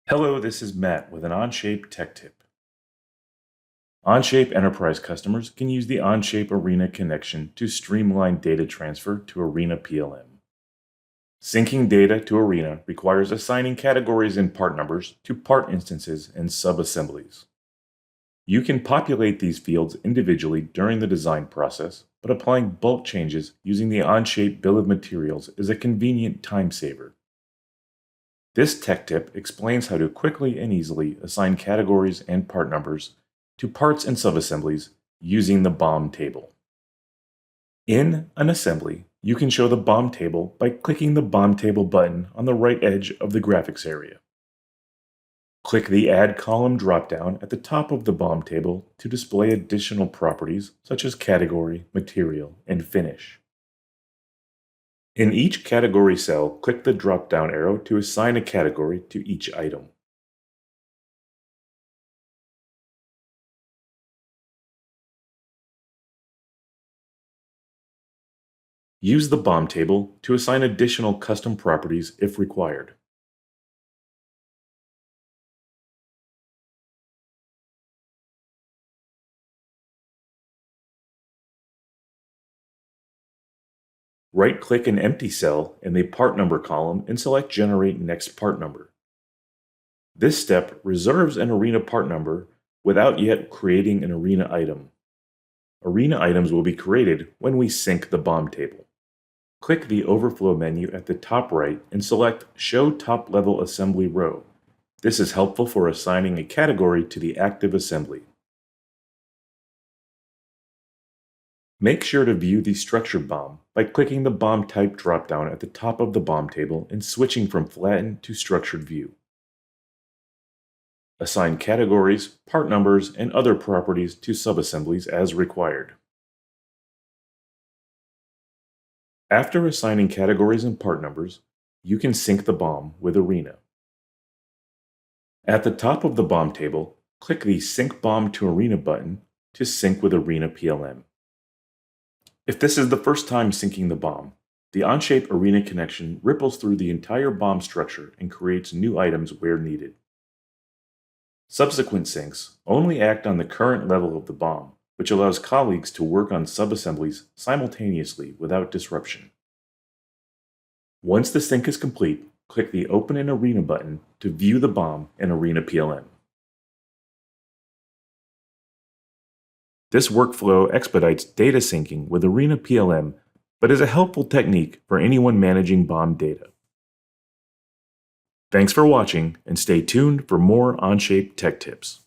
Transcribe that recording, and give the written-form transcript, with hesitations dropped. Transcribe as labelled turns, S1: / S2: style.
S1: Hello, this is Matt with an Onshape tech tip. Onshape Enterprise customers can use the Onshape Arena connection to streamline data transfer to Arena PLM. Syncing data to Arena requires assigning categories and part numbers to part instances and subassemblies. You can populate these fields individually during the design process, but applying bulk changes using the Onshape bill of materials is a convenient time saver. This tech tip explains how to quickly and easily assign categories and part numbers to parts and subassemblies using the BOM table. In an assembly, you can show the BOM table by clicking the BOM table button on the right edge of the graphics area. Click the Add Column dropdown at the top of the BOM table to display additional properties such as category, material, and finish. In each category cell, click the drop-down arrow to assign a category to each item. Use the BOM table to assign additional custom properties if required. Right-click an empty cell in the part number column and select Generate Next Part Number. This step reserves an Arena part number without yet creating an Arena item. Arena items will be created when we sync the BOM table. Click the Overflow menu at the top right and select Show Top Level Assembly Row. This is helpful for assigning a category to the active assembly. Make sure to view the structured BOM by clicking the BOM type dropdown at the top of the BOM table and switching from flattened to structured view. Assign categories, part numbers, and other properties to subassemblies as required. After assigning categories and part numbers, you can sync the BOM with Arena. At the top of the BOM table, click the Sync BOM to Arena button to sync with Arena PLM. If this is the first time syncing the BOM, the Onshape Arena connection ripples through the entire BOM structure and creates new items where needed. Subsequent syncs only act on the current level of the BOM, which allows colleagues to work on subassemblies simultaneously without disruption. Once the sync is complete, click the Open in Arena button to view the BOM in Arena PLM. This workflow expedites data syncing with Arena PLM, but is a helpful technique for anyone managing BOM data. Thanks for watching, and stay tuned for more Onshape tech tips.